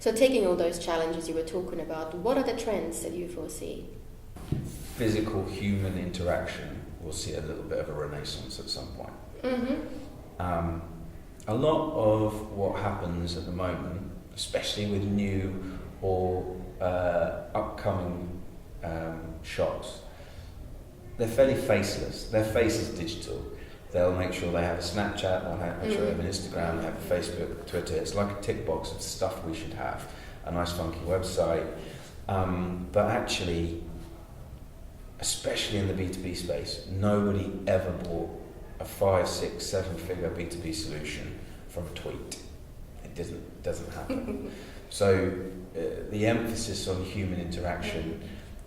So taking all those challenges you were talking about, what are the trends that you foresee? Physical human interaction will see a little bit of a renaissance at some point. Mm-hmm. A lot of what happens at the moment, especially with new or upcoming shops, they're fairly faceless. Their face is digital. They'll make sure they have a Snapchat, they'll make sure they have an Instagram, they have a Facebook, Twitter. It's like a tick box of stuff we should have. A nice funky website. But actually, especially in the B2B space, nobody ever bought a 5, 6, 7 figure B2B solution from a tweet. It doesn't happen. So the emphasis on human interaction,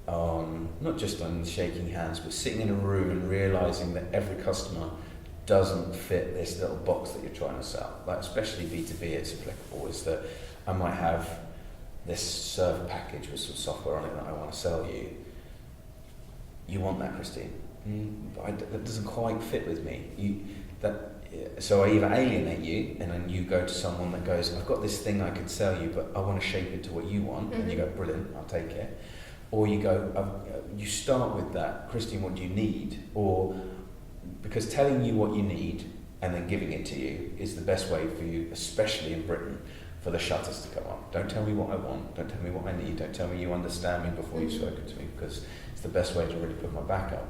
not just on shaking hands, but sitting in a room and realizing that every customer doesn't fit this little box that you're trying to sell. Like especially B2B, it's applicable, is that I might have this server package with some software on it that I want to sell you. You want that, Christine? That doesn't quite fit with me. So I either alienate you, and then you go to someone that goes, I've got this thing I could sell you, but I want to shape it to what you want, and you go, brilliant, I'll take it. Or you go, you start with that, Christine, what do you need? Or because telling you what you need and then giving it to you is the best way for you, especially in Britain, for the shutters to come up. Don't tell me what I want, don't tell me what I need, don't tell me you understand me before you've spoken to me, because it's the best way to really put my back up.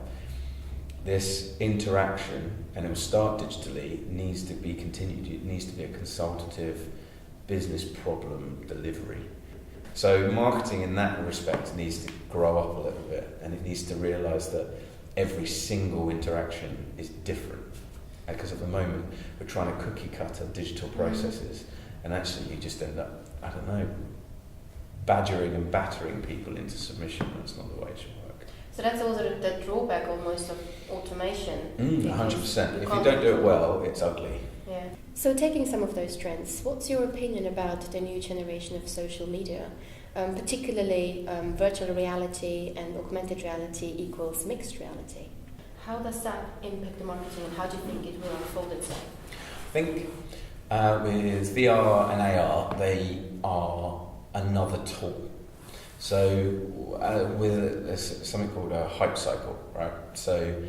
This interaction, and it will start digitally, needs to be continued. It needs to be a consultative business problem delivery. So marketing in that respect needs to grow up a little bit, and it needs to realise that every single interaction is different. Because at the moment we're trying to cookie cutter digital processes, and actually you just end up, I don't know, badgering and battering people into submission. That's not the way it should work. So that's also the drawback almost of automation. 100%. If you don't do it well, it's ugly. Yeah. So taking some of those trends, what's your opinion about the new generation of social media? Particularly virtual reality and augmented reality equals mixed reality. How does that impact the marketing, and how do you think it will unfold itself? I think with VR and AR, they are another tool. So with something called a hype cycle, right? So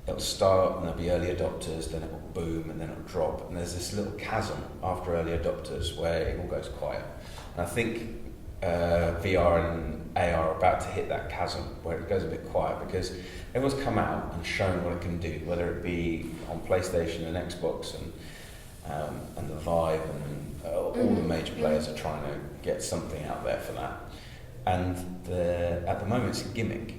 it'll start and there'll be early adopters, then it will boom and then it'll drop. And there's this little chasm after early adopters where it all goes quiet. And I think VR and AR are about to hit that chasm where it goes a bit quiet, because everyone's come out and shown what it can do, whether it be on PlayStation and Xbox and the Vive and all the major players are trying to get something out there for that. And at the moment it's a gimmick.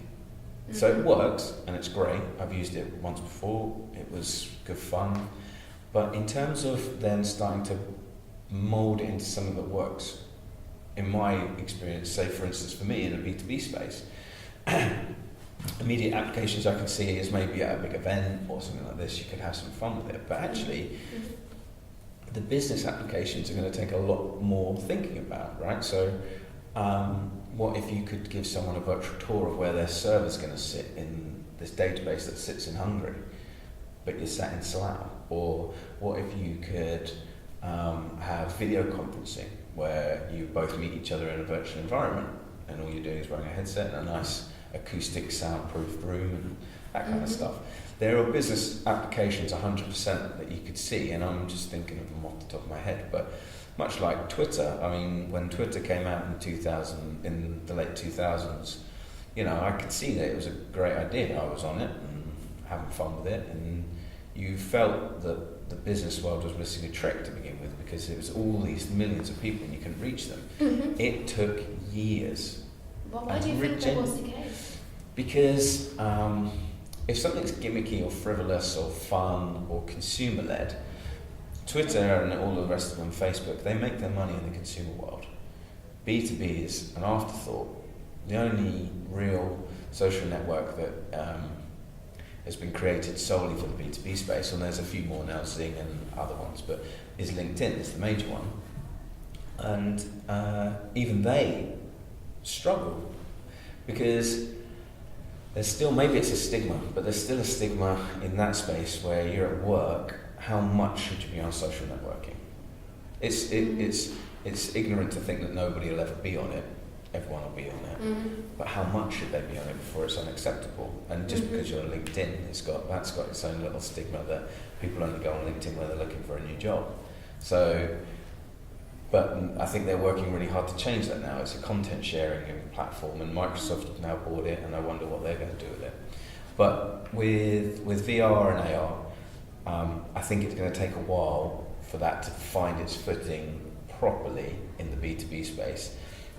So it works and it's great. I've used it once before. It was good fun. But in terms of then starting to mould it into something that works, in my experience, say for instance for me in the B2B space, immediate applications I can see is maybe at a big event or something like this, you could have some fun with it. But actually, the business applications are going to take a lot more thinking about, right? So what if you could give someone a virtual tour of where their server's going to sit in this database that sits in Hungary, but you're sat in Slough? Or what if you could have video conferencing where you both meet each other in a virtual environment and all you're doing is wearing a headset in a nice acoustic soundproof room and that kind of stuff. There are business applications 100% that you could see, and I'm just thinking of them off the top of my head, but much like Twitter, I mean, when Twitter came out in the late 2000s, you know, I could see that it was a great idea. I was on it and having fun with it, and you felt that the business world was missing a trick to begin with, because it was all these millions of people and you couldn't reach them. It took years. Well, why do you think that was the case? Because if something's gimmicky or frivolous or fun or consumer-led, Twitter and all the rest of them, Facebook, they make their money in the consumer world. B2B is an afterthought. The only real social network that has been created solely for the B2B space, and there's a few more now, Zing and other ones, but is LinkedIn, is the major one. And even they struggle, because there's still, maybe it's a stigma, but there's still a stigma in that space where you're at work. How much should you be on social networking? It's it's ignorant to think that nobody will ever be on it. Everyone will be on it. But how much should they be on it before it's unacceptable? And just because you're on LinkedIn, that's got its own little stigma that people only go on LinkedIn when they're looking for a new job. So, but I think they're working really hard to change that now. It's a content sharing platform, and Microsoft have now bought it, and I wonder what they're going to do with it. But with VR and AR, I think it's going to take a while for that to find its footing properly in the B2B space.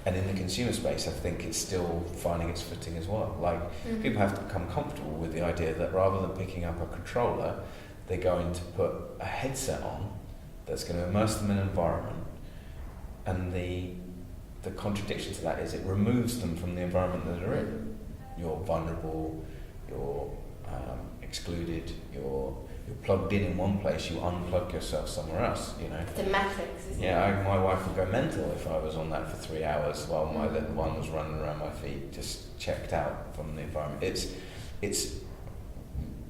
And in the consumer space, I think it's still finding its footing as well. Like, people have to become comfortable with the idea that rather than picking up a controller, they're going to put a headset on that's going to immerse them in an environment. And the contradiction to that is it removes them from the environment that they're in. You're vulnerable, you're excluded, you're plugged in one place, you unplug yourself somewhere else, you know. The matrix, isn't it? My wife would go mental if I was on that for 3 hours while my little one was running around my feet, just checked out from the environment. It's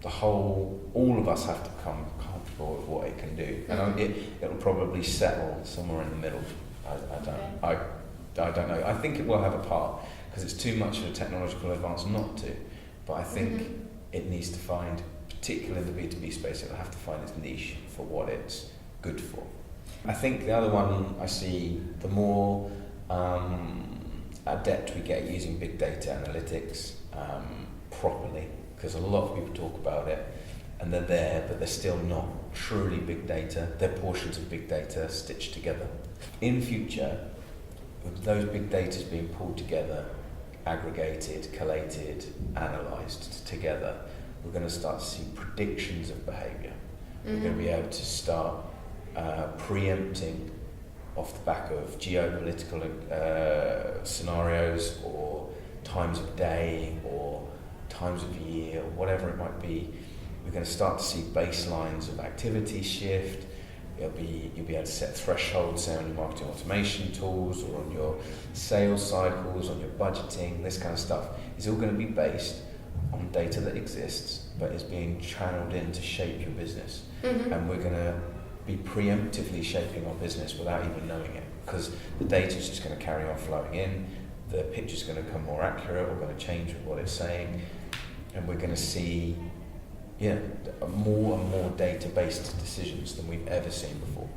the whole, all of us have to become comfortable with what it can do. And it'll probably settle somewhere in the middle. I don't know. I think it will have a part, because it's too much of a technological advance not to. But I think it needs to find, particularly in the B2B space, it'll have to find its niche for what it's good for. I think the other one I see, the more adept we get using big data analytics properly, because a lot of people talk about it and they're there, but they're still not truly big data. They're portions of big data stitched together. In future, with those big data being pulled together, aggregated, collated, analysed together, we're going to start to see predictions of behaviour. We're going to be able to start preempting off the back of geopolitical scenarios, or times of day, or times of year, or whatever it might be. We're going to start to see baselines of activity shift. You'll be able to set thresholds, say, on your marketing automation tools, or on your sales cycles, on your budgeting, this kind of stuff. It's all going to be based on data that exists, but is being channeled in to shape your business. And we're going to be preemptively shaping our business without even knowing it, because the data is just going to carry on flowing in, the picture's going to become more accurate, we're going to change what it's saying, and we're going to see more and more data-based decisions than we've ever seen before.